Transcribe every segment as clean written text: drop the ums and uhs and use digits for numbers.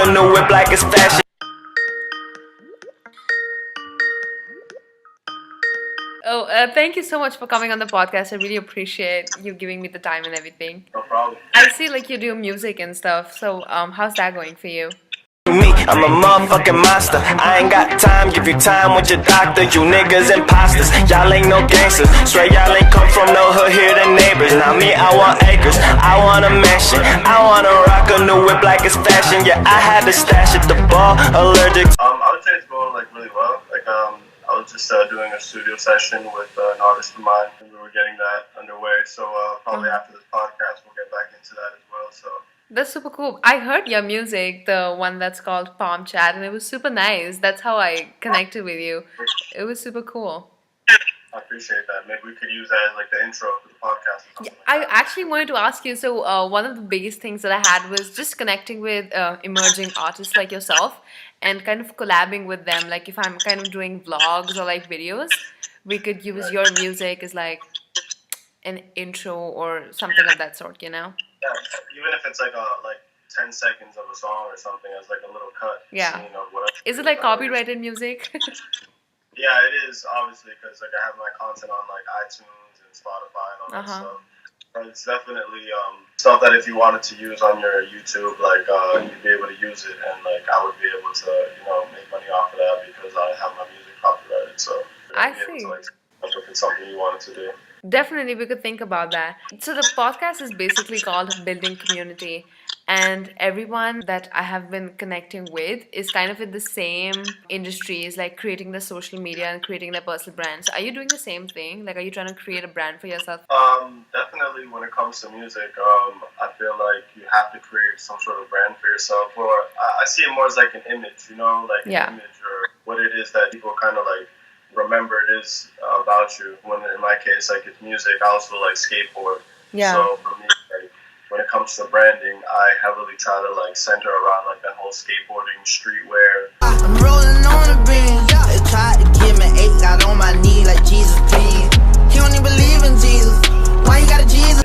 rockin' the whip like it's fashion. Oh, thank you so much for coming on the podcast. I really appreciate you giving me the time and everything. No problem. I see like you do music and stuff. So, how's that going for you? Me, I'm a motherfucking monster. I ain't got time, give you time with your doctor. You niggas imposters, y'all ain't no gangsters. Swear y'all ain't come from no hood here, the neighbors. Now me, I want acres, I want a mansion. I wanna rock a new whip like it's fashion. Yeah, I had to stash at the bar, allergic. I would say it's going like really well. I was just doing a studio session with an artist of mine, and we were getting that underway. So probably after this podcast, we'll get back into that as well. So. That's super cool. I heard your music, the one that's called Palm Chat, and it was super nice. That's how I connected with you. It was super cool. I appreciate that. Maybe we could use that as like the intro for the podcast or something. I actually wanted to ask you, so one of the biggest things that I had was just connecting with emerging artists like yourself and kind of collabing with them. Like if I'm kind of doing vlogs or like videos, we could use your music as like an intro or something of that sort, you know? Yeah, even if it's like 10 seconds of a song or something as like a little cut. Yeah. Scene of whatever. Is it like copyrighted music? Yeah, it is, obviously, because like I have my content on like iTunes and Spotify and all that stuff. But it's definitely stuff that if you wanted to use on your YouTube, like you'd be able to use it, and like I would be able to, make money off of that because I have my music copyrighted. So I I'd be see. able to, like, if it's something you wanted to do. Definitely, we could think about that. So the podcast is basically called Building Community, and everyone that I have been connecting with is kind of in the same industries, like creating the social media and creating their personal brands. Are you doing the same thing? Like, are you trying to create a brand for yourself? Definitely when it comes to music, I feel like you have to create some sort of brand for yourself, or I see it more as like an image, like Yeah. an image or what it is that people kind of like remember it is about you. When in my case, like it's music, I also like skateboard. Yeah. So for me, like when it comes to branding, I heavily try to like center around like that whole skateboarding, streetwear. I'm rolling on the beam. They tried to give me 8, got on my knee like Jesus, please. He don't even believe in Jesus. Why you got a Jesus?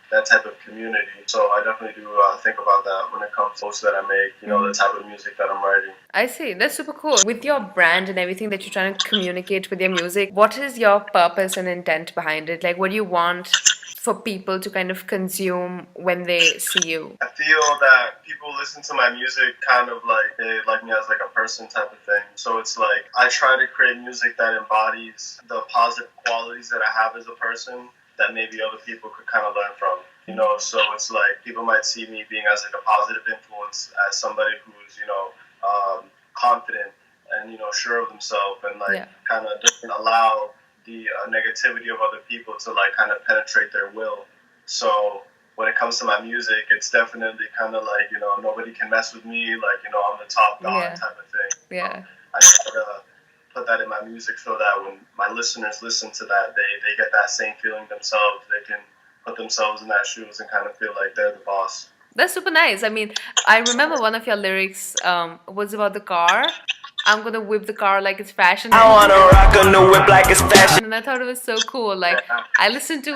That type of community. So I definitely do think about that when it comes to posts that I make, the type of music that I'm writing. I see. That's super cool. With your brand and everything that you're trying to communicate with your music, what is your purpose and intent behind it? Like, what do you want for people to kind of consume when they see you? I feel that people listen to my music kind of like they like me as like a person type of thing. So it's like I try to create music that embodies the positive qualities that I have as a person that maybe other people could kind of learn from. So it's like people might see me being as like a positive influence as somebody who's, confident and, sure of themselves and like kind of doesn't allow the negativity of other people to like kind of penetrate their will. So when it comes to my music, it's definitely kind of like, nobody can mess with me, like, I'm the top dog type of thing. Yeah. I try to put that in my music so that when my listeners listen to that, they get that same feeling themselves. They can put themselves in that shoes and kind of feel like they're the boss. That's super nice. I mean, I remember one of your lyrics was about the car. I'm gonna whip the car like it's fashion. I wanna rock a new whip like it's fashion. And I thought it was so cool. Like, I listen to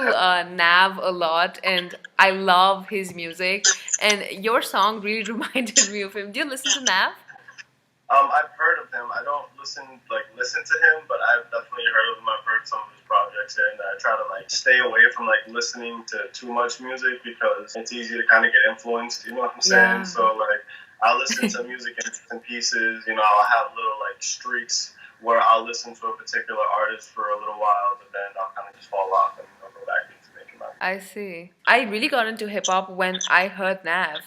Nav a lot, and I love his music. And your song really reminded me of him. Do you listen to Nav? I've heard of him. I don't listen to him, but I've definitely heard of him. I've heard some of his projects here and there. I try to like stay away from like listening to too much music because it's easy to kind of get influenced. You know what I'm saying? Yeah. So like I listen to music in bits and pieces. I'll have little like streaks where I'll listen to a particular artist for a little while, but then I'll kind of just fall off and go back into making my. I see. I really got into hip hop when I heard Nav,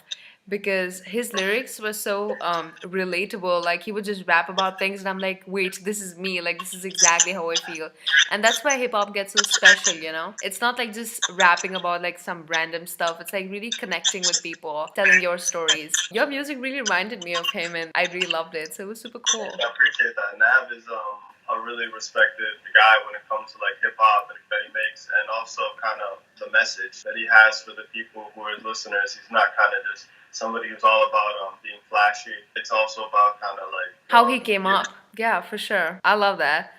because his lyrics were so relatable. Like, he would just rap about things and I'm like, wait, this is me. Like, this is exactly how I feel. And that's why hip hop gets so special, It's not like just rapping about like some random stuff. It's like really connecting with people, telling your stories. Your music really reminded me of him and I really loved it. So it was super cool. I appreciate that. Nav is a really respected guy when it comes to like hip hop that he makes, and also kind of the message that he has for the people who are his listeners. He's not kind of just somebody who's all about being flashy. It's also about kind of like how he came up. Yeah, for sure. I love that.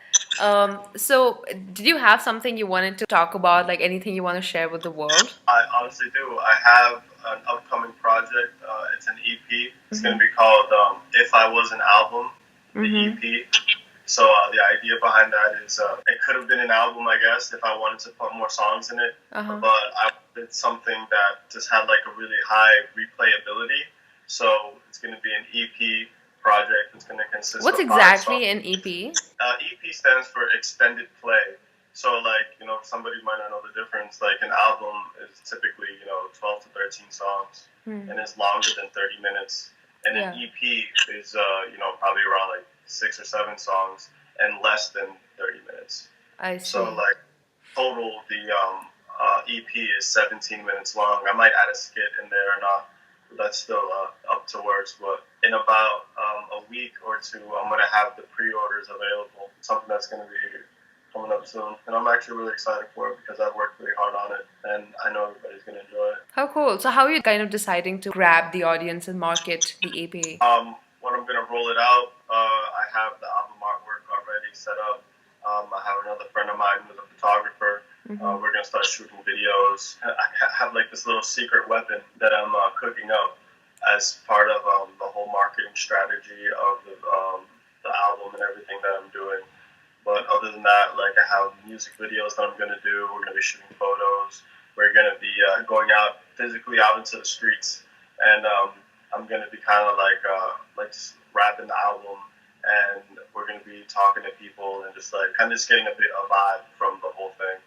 So did you have something you wanted to talk about, like anything you want to share with the world? I honestly do. I have an upcoming project. It's It's an EP. It's gonna be called "If I Was an Album," the EP. So the idea behind that is it could have been an album, I guess, if I wanted to put more songs in it. But I wanted something that just had like a really high replayability. So it's going to be an EP project. It's going to consist What's of 5 exactly songs. an EP? EP stands for extended play. So like, you know, somebody might not know the difference. Like an album is typically, you know, 12 to 13 songs and it's longer than 30 minutes. And an EP is, you know, probably around like 6 or 7 songs and less than 30 minutes. I see. So like total the EP is 17 minutes long. I might add a skit in there or not. That's still up to works. But in about a week or two, I'm gonna have the pre-orders available. Something that's gonna be coming up soon, and I'm actually really excited for it because I've worked really hard on it, and I know everybody's gonna enjoy it. How cool. So how are you kind of deciding to grab the audience and market the EP? When I'm gonna roll it out, I have the album artwork already set up. I have another friend of mine who's a photographer. We're gonna start shooting videos. I have like this little secret weapon that I'm cooking up as part of the whole marketing strategy of the album and everything that I'm doing. But other than that, like I have music videos that I'm gonna do. We're gonna be shooting photos. We're gonna be going out physically out into the streets, and I'm gonna be kind of like just rapping the album, and we're gonna be talking to people and just like kind of just getting a bit of vibe from the whole thing.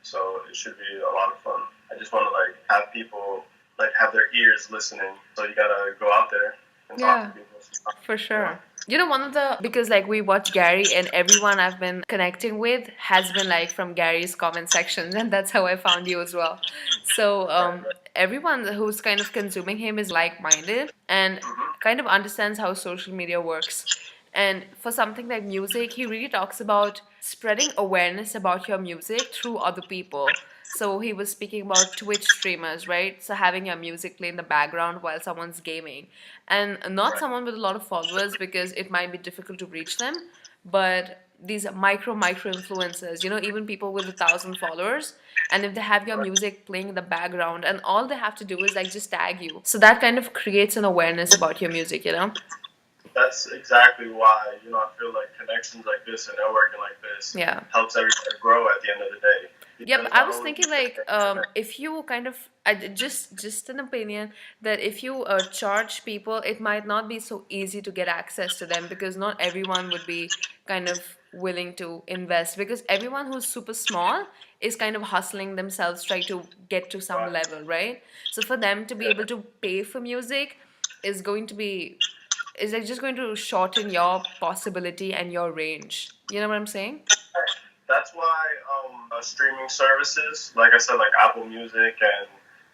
So it should be a lot of fun. I just want to like have people like have their ears listening. So you gotta go out there and talk to people. For sure. You know, one of the, because like we watch Gary and everyone I've been connecting with has been like from Gary's comment sections, and that's how I found you as well. So everyone who's kind of consuming him is like-minded and kind of understands how social media works. And for something like music, he really talks about spreading awareness about your music through other people. So he was speaking about Twitch streamers, right? So having your music play in the background while someone's gaming. And not someone with a lot of followers because it might be difficult to reach them, but these micro influencers, you know, even people with 1,000 followers, and if they have your music playing in the background and all they have to do is like just tag you. So that kind of creates an awareness about your music, you know? That's exactly why, you know, I feel like connections like this and networking like this helps everybody grow at the end of the day. Yeah, but I was thinking like if you kind of just an opinion that if you charge people, it might not be so easy to get access to them because not everyone would be kind of willing to invest because everyone who's super small is kind of hustling themselves trying to get to some level, right? So for them to be able to pay for music is going to be is like just going to shorten your possibility and your range. You know what I'm saying? That's why streaming services, like I said, like Apple Music and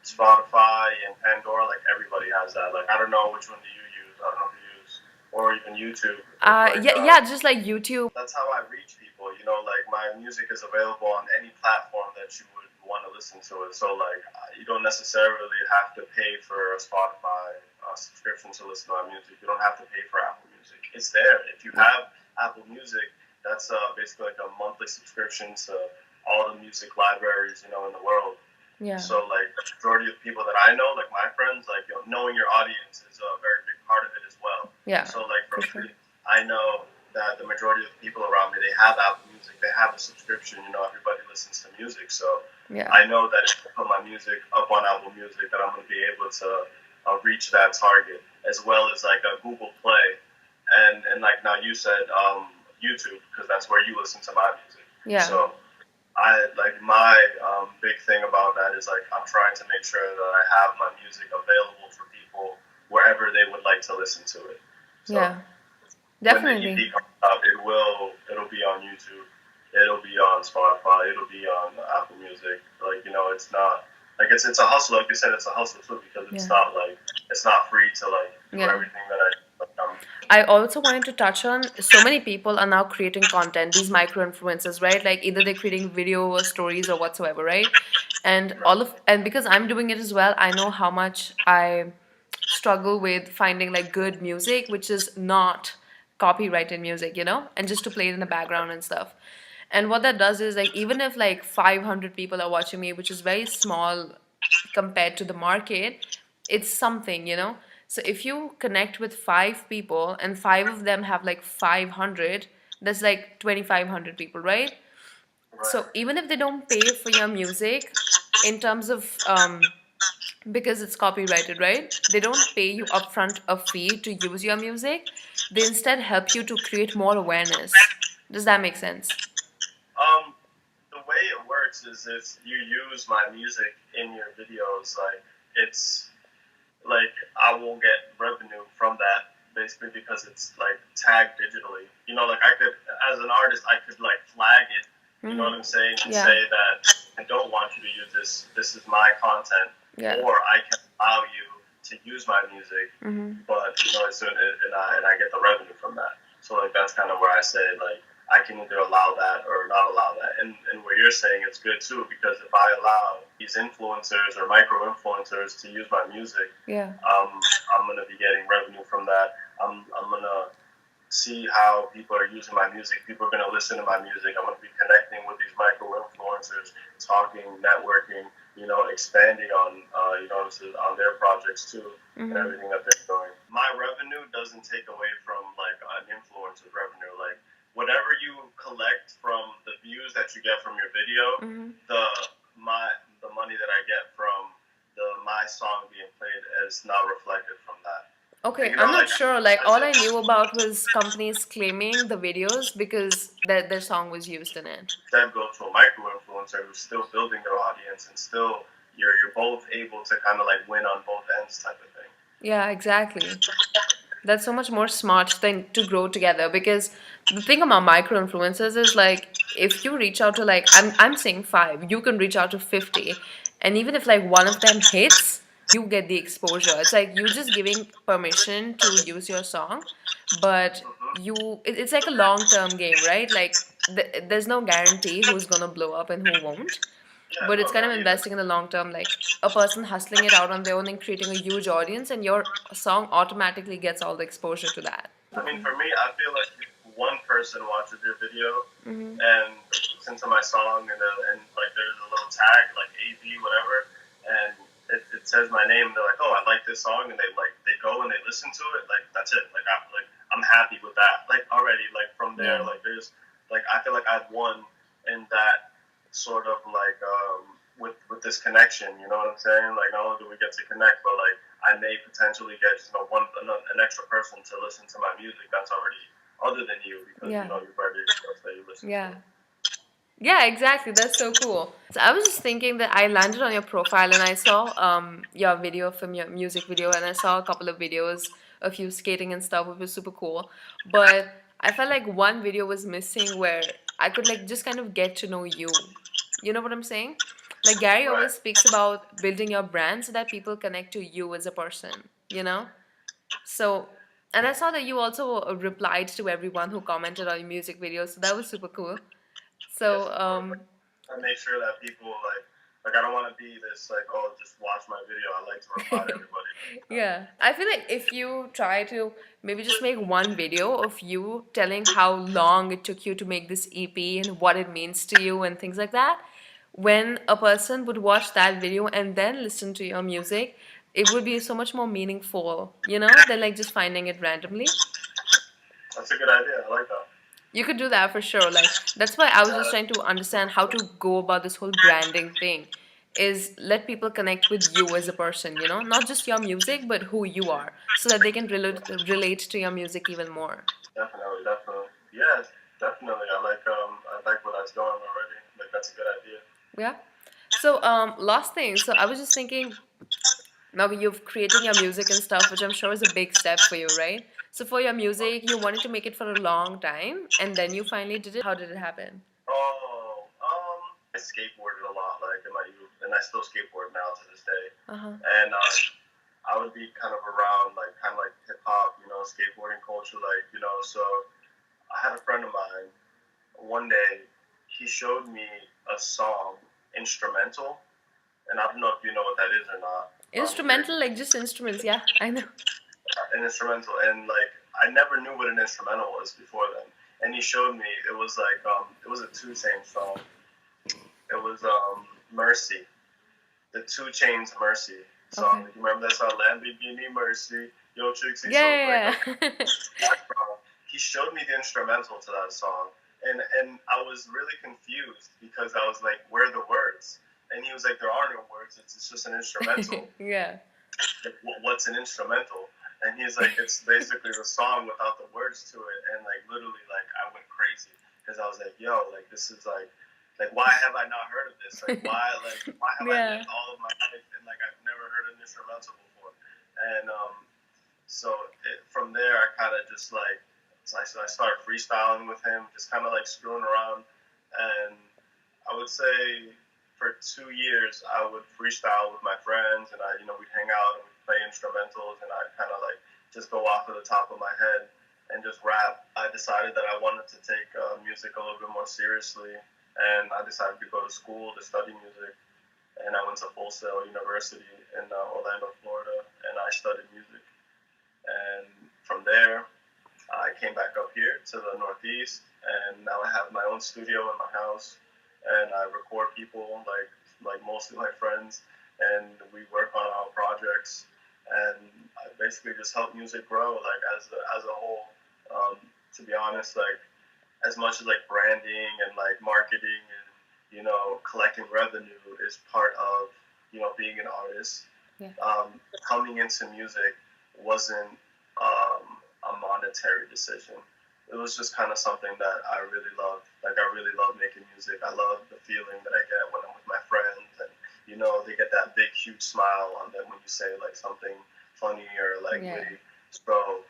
Spotify and Pandora, like everybody has that. Like I don't know which one do you use. I don't know if you use or even YouTube. Just like YouTube. That's how I reach people. You know, like my music is available on any platform that you would want to listen to it. So like you don't necessarily have to pay for a Spotify subscription to listen to my music. You don't have to pay for Apple Music. It's there. If you have Apple Music, that's basically like a monthly subscription to all the music libraries, you know, in the world. Yeah. So like the majority of people that I know, like my friends, like, you know, knowing your audience is a very big part of it as well. Yeah. So like for me, I know that the majority of the people around me, they have Apple Music, they have a subscription. You know, everybody listens to music, so I know that if I put my music up on Apple Music, that I'm going to be able to reach that target, as well as like a Google Play, and like now you said YouTube, because that's where you listen to my music. Yeah. So I like my big thing about that is like I'm trying to make sure that I have my music available for people wherever they would like to listen to it. So definitely. When the EP comes out, it'll be on YouTube, it'll be on Spotify, it'll be on Apple Music. Like, you know, it's not like it's a hustle. Like you said, it's a hustle too, because it's not like it's not free to like do everything that I also wanted to touch on so many people are now creating content, these micro influencers, right? Like either they're creating video or stories or whatsoever, right? And because I'm doing it as well, I know how much I struggle with finding like good music, which is not copyrighted music, you know, and just to play it in the background and stuff. And what that does is like even if like 500 people are watching me, which is very small compared to the market, it's something, you know. So if you connect with 5 people and 5 of them have like 500, that's like 2,500 people, right? Right. So even if they don't pay for your music, in terms of because it's copyrighted, right? They don't pay you upfront a fee to use your music. They instead help you to create more awareness. Does that make sense? Um, the way it works is if you use my music in your videos, like it's like I will get revenue from that basically because it's like tagged digitally. You know, like I could, as an artist, I could like flag it. You know what I'm saying? And Yeah. say that I don't want you to use this. This is my content, Yeah. or I can allow you to use my music, Mm-hmm. but you know, and I get the revenue from that. So like that's kind of where I say like I can either allow that or not allow that. And where you're saying it's good too, because if I allow these influencers or micro influencers to use my music, Yeah. I'm gonna be getting revenue from that. I'm gonna see how people are using my music. People are gonna listen to my music. I'm gonna be connecting with these micro influencers, talking, networking, you know, expanding on you know, on their projects too, and everything that they're doing. My revenue doesn't take away from like an influencer's revenue. Like whatever you collect from the views that you get from your video, the money that I get from my song being played is not reflected from that. Okay, You know, I'm not like, sure. Like, all I knew about was companies claiming the videos because their song was used in it. That goes to a micro influencer who's still building their audience and still you're both able to kind of like win on both ends type of thing. Yeah, exactly. That's so much more smart thing to grow together because the thing about micro influencers is like if you reach out to like I'm saying 5, you can reach out to 50, and even if like one of them hits, you get the exposure. It's like you just giving permission to use your song, but it's like a long-term game, right? Like there's no guarantee who's gonna blow up and who won't. Yeah, But no, it's kind of not even. investing in the long term, like a person hustling it out on their own and creating a huge audience, and your song automatically gets all the exposure to that. I mean, for me, I feel like if one person watches your video and listens to my song and like there's a little tag like AV whatever, and it says my name, they're like, oh, I like this song, and they go and they listen to it. Like that's it. Like I'm happy with that. Like already, like from there, Yeah. like there's like I feel like I've won in that sort of like with this connection. You know what I'm saying? Like not only do we get to connect, but like I may potentially get an extra person to listen to my music that's already other than you because Yeah. you know you've already expressed that you listen Yeah. to. Yeah, exactly. That's so cool. So I was just thinking that I landed on your profile and I saw your video from your music video, and I saw a couple of videos of you skating and stuff, which was super cool. But I felt like one video was missing where I could like just kind of get to know you. You know what I'm saying? Like Gary Right. always speaks about building your brand so that people connect to you as a person, you know? So, and I saw that you also replied to everyone who commented on your music videos, so that was super cool. Yes, So, of course. I make sure that people like I don't want to be this like, oh, just watch my video. I like to reply to everybody. yeah, I feel like if you try to maybe just make one video of you telling how long it took you to make this EP and what it means to you and things like that, when a person would watch that video and then listen to your music, it would be so much more meaningful, you know, than like just finding it randomly. That's a good idea. I like that. You could do that for sure. Like that's why I was just trying to understand how to go about this whole branding thing. Is let people connect with you as a person, you know, not just your music, but who you are, so that they can relate to your music even more. Definitely. Yes, definitely. I like where that's going already. Like that's a good idea. Yeah. So last thing. So I was just thinking, now you've creating your music and stuff, which I'm sure is a big step for you, right? So for your music, you wanted to make it for a long time, and then you finally did it. How did it happen? Oh, I skateboarded a lot, like in my youth, and I still skateboard now to this day. Uh-huh. And I would be kind of around, like, kind of like hip hop, you know, skateboarding culture, like, you know. So I had a friend of mine. One day, he showed me a song, instrumental, and I don't know if you know what that is or not. Instrumental, like just instruments, yeah, I know. An instrumental, and like I never knew what an instrumental was before then. And he showed me it was like it was a 2 Chainz song. It was Mercy, the 2 Chainz Mercy song. Okay. You remember that song, Lamborghini Mercy? Yo Trixie. Yeah, So yeah, like yeah. that song, he showed me the instrumental to that song, and I was really confused because I was like, where are the words? And he was like, there are no words. It's just an instrumental. Yeah. Like, what's an instrumental? And he's like, it's basically the song without the words to it. And like literally, like I went crazy because I was like, yo, like this is like why have I not heard of this? Like why have I Yeah. lived all of my life and like I've never heard an instrumental before? And so from there, I kind of just like so I started freestyling with him, just kind of like screwing around. And I would say for 2 years, I would freestyle with my friends, and we'd hang out and we'd play instrumentals, and I'd kind of like just go off of the top of my head and just rap. I decided that I wanted to take music a little bit more seriously, and I decided to go to school to study music. And I went to Full Sail University in Orlando, Florida, and I studied music. And from there, I came back up here to the Northeast, and now I have my own studio in my house, and I record people, like mostly my friends, and we work on our projects, and I basically just help music grow, like as a whole. To be honest, like as much as like branding and like marketing and collecting revenue is part of being an artist. Yeah. Coming into music wasn't a monetary decision. It was just kind of something that I really loved. Like I really love making music. I love the feeling that I get when I'm with my friends, and they get that big huge smile on them when you say like something funny or like witty. So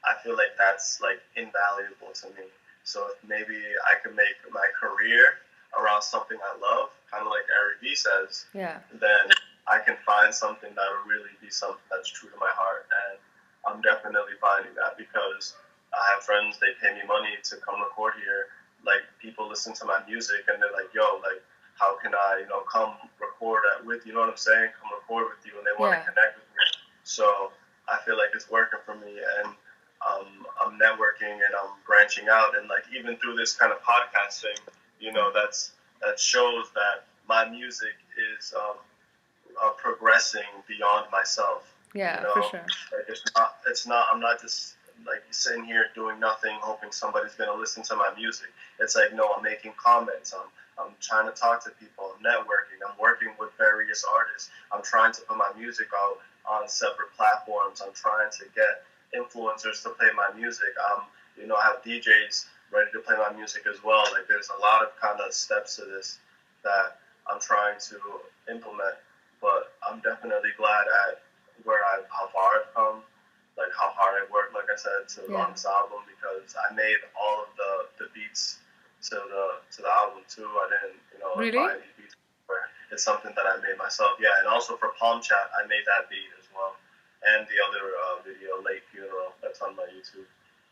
I feel like that's like invaluable to me. So if maybe I could make my career around something I love, kind of like Gary Vee says, then I can find something that would really be something that's true to my heart. And I'm definitely finding that because I have friends, they pay me money to come record here. Like people listen to my music and they're like, yo, like how can I, come record with, you know what I'm saying? Come record with you, and they want to connect with me. So I feel like it's working for me, and I'm networking and I'm branching out, and like even through this kind of podcast thing, that shows that my music is progressing beyond myself. Yeah, for sure. Like it's not. I'm not just like sitting here doing nothing, hoping somebody's gonna listen to my music. It's like no, I'm making comments. I'm trying to talk to people. I'm networking. I'm working with various artists. I'm trying to put my music out on separate platforms. I'm trying to get influencers to play my music. I have DJs ready to play my music as well. Like there's a lot of kind of steps to this that I'm trying to implement. But I'm definitely glad at how far I've come, like how hard I worked, like I said, on this album, because I made all of the beats to the album too. I didn't, really? buy any beats. It's something that I made myself. Yeah, and also for Palm Chat, I made that beat as well, and the other video, Late Funeral, that's on my YouTube.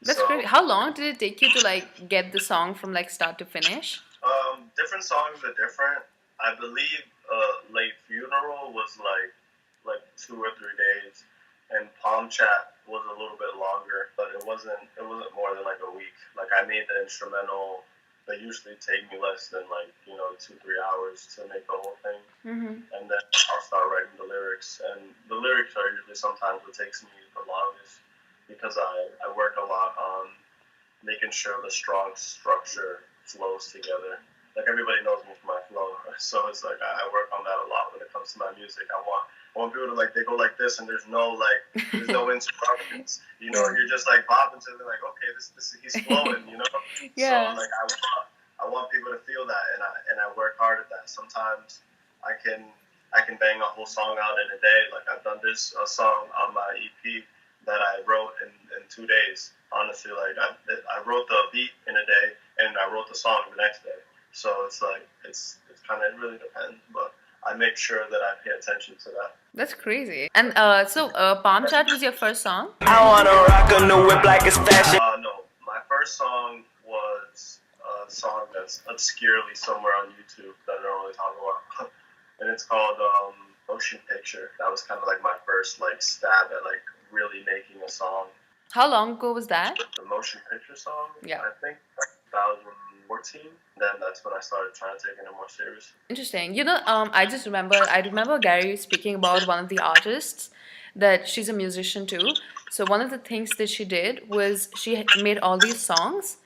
That's great. How long did it take you to like get the song from like start to finish? Different songs are different. I believe Late Funeral was like 2 or 3 days, and Palm Chat was a little bit longer, but it wasn't more than like a week. Like I made the instrumental. They usually take me less than 2-3 hours to make the whole thing, and then I'll start writing the lyrics. And the lyrics are usually sometimes what takes me the longest, because I work a lot on making sure the strong structure flows together. Like everybody knows me for my flow, so it's like I work on that a lot when it comes to my music. I want people to they go like this, and there's no interruptions. You're just like bopping to them, like okay, this he's flowing, Yeah. So I want people to feel that, and I work hard at that. Sometimes I can bang a whole song out in a day. Like I've done this song on my EP that I wrote in 2 days. Honestly, like I wrote the beat in a day, and I wrote the song the next day. So it's like it's kind of, it really depends, but I make sure that I pay attention to that. That's crazy. And so Palm Chat was your first song? I wanna rock a new whip like it's fashion. No, my first song was a song that's obscurely somewhere on YouTube that I don't really talk about, and it's called Motion Picture. That was kind of like my first stab at really making a song. How long ago was that? The Motion Picture song? Yeah. I think 2014. Then that's when I started trying to take it more serious. Interesting. I remember Gary speaking about one of the artists that she's a musician too. So one of the things that she did was she made all these songs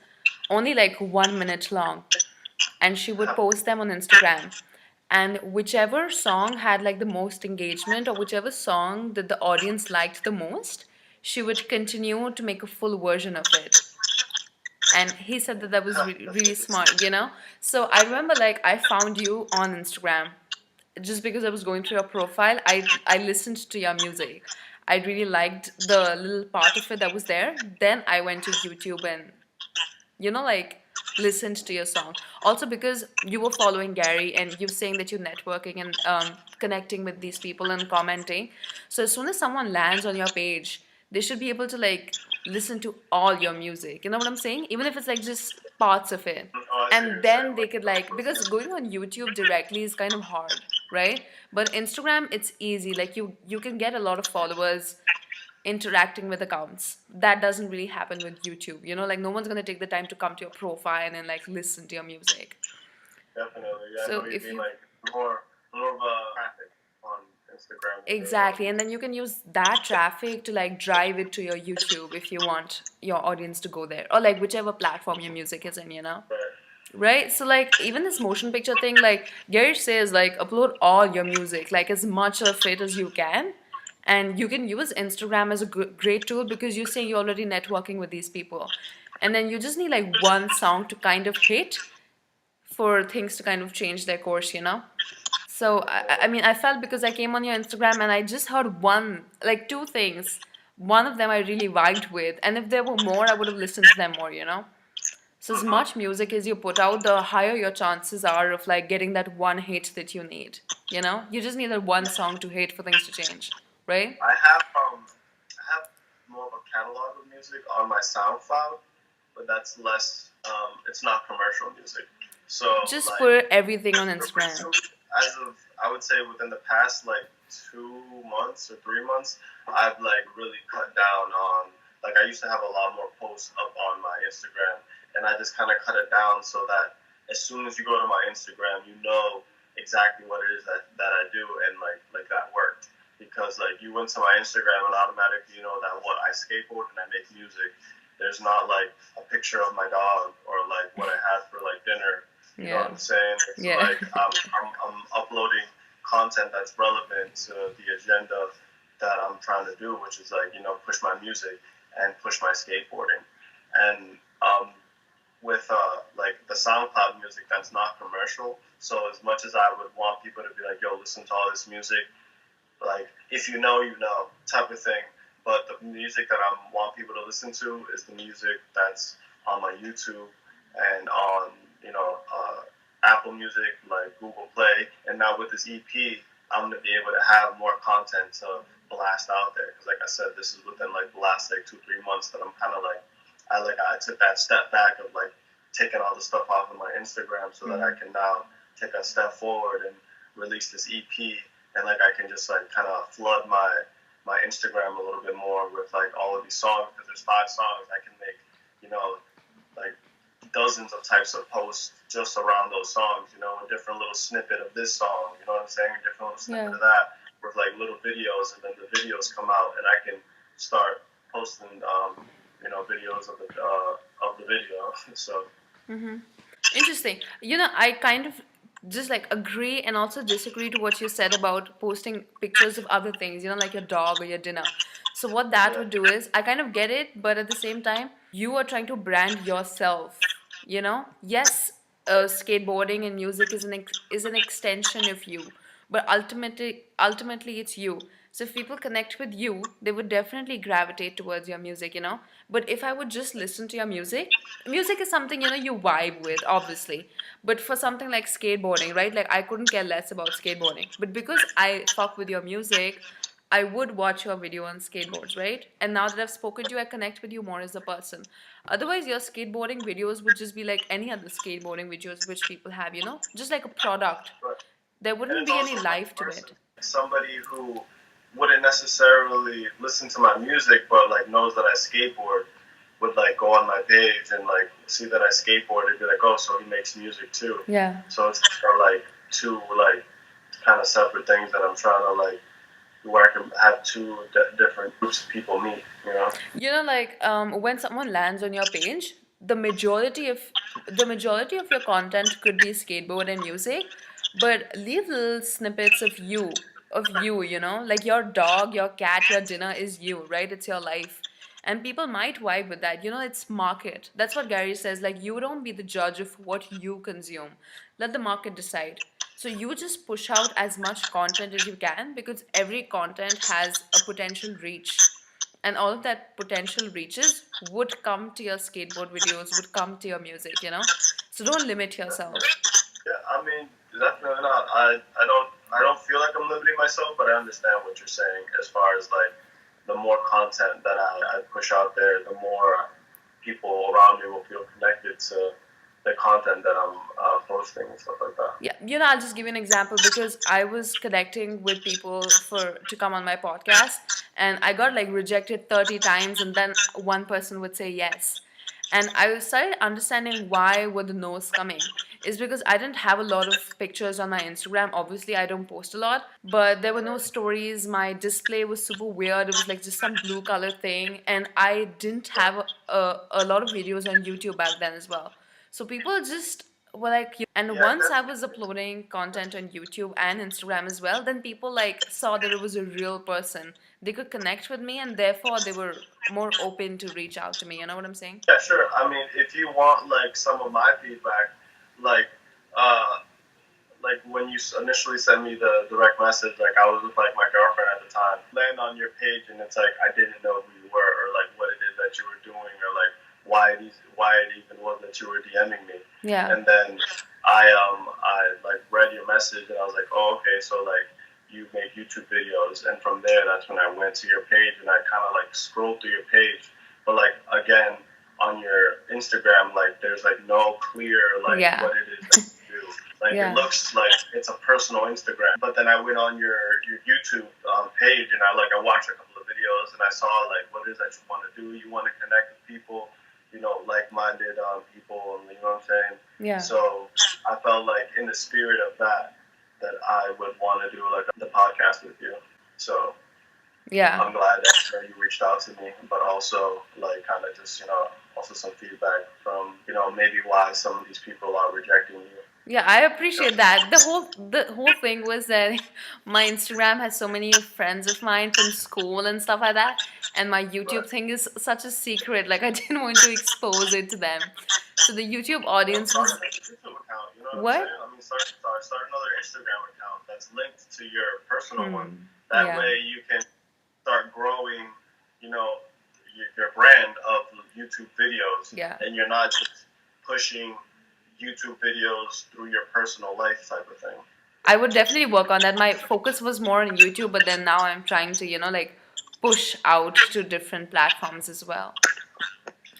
only like 1 minute long, and she would post them on Instagram. And whichever song had like the most engagement, or whichever song that the audience liked the most, she would continue to make a full version of it. And he said that that was really smart, you know. So I remember like I found you on Instagram just because I was going through your profile. I listened to your music. I really liked the little part of it that was there. Then I went to YouTube and, you know, like listened to your song. Also because you were following Gary and you're saying that you're networking and connecting with these people and commenting. So as soon as someone lands on your page, they should be able to like listen to all your music. You know what I'm saying? Even if it's like just parts of it. Oh, I see what And you're then saying. they Like, could like, because going on YouTube directly is kind of hard, right? But Instagram, it's easy. Like you can get a lot of followers interacting with accounts. That doesn't really happen with YouTube. You know, like no one's gonna take the time to come to your profile and like listen to your music. definitely, yeah. I So know what you if mean. you Like more of a traffic on Instagram. exactly, and then you can use that traffic to like drive it to your YouTube if you want your audience to go there, or like whichever platform your music is in, you know. Right. Right? So like even this motion picture thing, like Gary says, like upload all your music, like as much of it as you can. And you can use Instagram as a great tool because you're saying you're already networking with these people. And then you just need like one song to kind of hit for things to kind of change their course, you know? So I mean I felt because I came on your Instagram and I just heard one, like two things. One of them I really vibed with, and if there were more, I would have listened to them more, you know? So as much music as you put out, the higher your chances are of like getting that one hit that you need. You know, you just need that one song to hit for things to change, right? I have more of a catalog of music on my SoundCloud, but that's less. It's not commercial music. So Just like, put everything on Instagram. as of I would say within the past like 2 months or 3 months, I've like really cut down on, like I used to have a lot more posts up on my Instagram, and I just kind of cut it down so that as soon as you go to my Instagram, you know exactly what it is that I do, and like that worked because like you went to my Instagram and automatically you know that what I skateboard and I make music. There's not like a picture of my dog or like what I had for like dinner. You know what I'm saying? It's Yeah. like I'm uploading content that's relevant to the agenda that I'm trying to do, which is like, you know, push my music and push my skateboarding. And with like the SoundCloud music that's not commercial, so as much as I would want people to be like, yo, listen to all this music, like if you know, you know, type of thing. But the music that I want people to listen to is the music that's on my YouTube and on, you know, Apple Music, like Google Play. And now with this EP, I'm going to be able to have more content to blast out there. Because like I said, this is within like the last like 2-3 months that I'm kind of like, I took that step back of like taking all the stuff off of my Instagram so that I can now take a step forward and release this EP. And like I can just like kind of flood my Instagram a little bit more with like all of these songs, because there's 5 songs. I can make, you know, like dozens of types of posts just around those songs, you know, a different little snippet of this song, you know what I'm saying, a different little snippet of that, with like little videos, and then the videos come out and I can start posting you know, videos of the video. So Interesting. You know, I kind of just like agree and also disagree to what you said about posting pictures of other things, you know, like your dog or your dinner. So what that would do is, I kind of get it, but at the same time, you are trying to brand yourself, you know? Yes, skateboarding and music is an extension of you, but ultimately it's you. So if people connect with you, they would definitely gravitate towards your music, you know? But if I would just listen to your music, music is something, you know, you vibe with, obviously. But for something like skateboarding, right? Like I couldn't care less about skateboarding. But because I fuck with your music, I would watch your video on skateboards, right? And now that I've spoken to you, I connect with you more as a person. Otherwise, your skateboarding videos would just be like any other skateboarding videos which people have, you know? Just like a product. There and wouldn't it's be also any like life to person. it. Somebody who wouldn't necessarily listen to my music, but like knows that I skateboard, would like go on my page and like see that I skateboard and be like, oh, so he makes music too. Yeah. So it's kind of like two like kind of separate things that I'm trying to like, where I can have two different groups of people meet. You know. You know, like when someone lands on your page, the majority of your content could be skateboard and music, but leave little snippets of you, like your dog, your cat, your dinner is you, right? It's your life. And people might vibe with that. It's market. That's what Gary says. Like, you don't be the judge of what you consume. Let the market decide. So you just push out as much content as you can because every content has a potential reach. And all of that potential reaches would come to your skateboard videos, would come to your music. So don't limit yourself. Yeah, I mean, definitely not. I don't feel like I'm limiting myself, but I understand what you're saying as far as like the more content that I push out there, the more people around me will feel connected to the content that I'm posting and stuff like that. Yeah, I'll just give you an example because I was connecting with people to come on my podcast, and I got like rejected 30 times, and then one person would say yes. And I started understanding why were the no's coming. Is because I didn't have a lot of pictures on my Instagram. Obviously, I don't post a lot, but there were no stories. My display was super weird. It was like just some blue color thing, and I didn't have a lot of videos on YouTube back then as well. So people just were like, and Yeah, once I was uploading content on YouTube and Instagram as well, then people like saw that it was a real person. They could connect with me, and therefore they were more open to reach out to me. You know what I'm saying? yeah, sure. I mean, if you want like some of my feedback, like when you initially sent me the direct message, like I was with like my girlfriend at the time, land on your page and it's like I didn't know who you were or like what it is that you were doing or like why it even was that you were DMing me. Yeah. And then I like read your message and I was like, oh, okay, so like you make YouTube videos, and from there that's when I went to your page and I kind of like scrolled through your page, but like again on your Instagram, like there's like no clear like what it is that you do. Like it looks like it's a personal Instagram. But then I went on your YouTube page and I watched a couple of videos and I saw like what it is that you want to do. You want to connect with people, like-minded people, and you know what I'm saying? Yeah. So I felt like in the spirit of that I would want to do like the podcast with you. So Yeah. I'm glad that you reached out to me, but also like kind of just, also some feedback from, maybe why some of these people are rejecting you. Yeah, I appreciate that. The whole thing was that my Instagram has so many friends of mine from school and stuff like that, and my YouTube thing is such a secret. Like I didn't want to expose it to them. So the YouTube audience Start was a YouTube account, you know what? I'm saying? I mean, start another Instagram account that's linked to your personal one. That Yeah. way you can start growing, your brand of YouTube videos. Yeah. And you're not just pushing YouTube videos through your personal life type of thing. I would definitely work on that. My focus was more on YouTube, but then now I'm trying to, like push out to different platforms as well.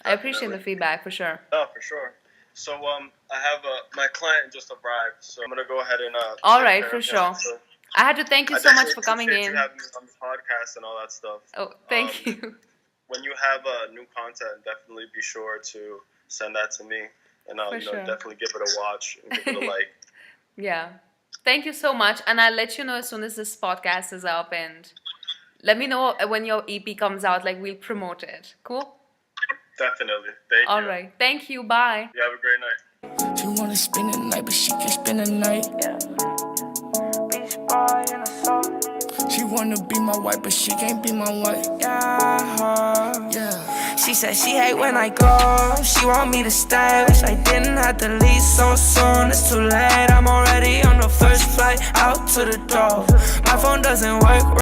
I appreciate the feedback for sure. Oh, for sure. So I have my client just arrived, so I'm gonna go ahead and All take right, care for of him. sure. So I had to thank you I so much definitely for coming appreciate in. you having me on the podcast and all that stuff. Oh, thank you. When you have new content, definitely be sure to send that to me, and I'll For sure. definitely give it a watch and give it a like. Yeah. Thank you so much. And I'll let you know as soon as this podcast is up, and let me know when your EP comes out. Like, we'll promote it. Cool? Definitely. Thank All you. right. Thank you. Bye. You have a great night. She wanna spend the night, but she can't spend the night. She wanna be my wife, but she can't be my wife. Yeah. She said she hate when I go. She want me to stay. Wish I didn't have to leave so soon. It's too late. I'm already on the first flight out to the door. My phone doesn't work.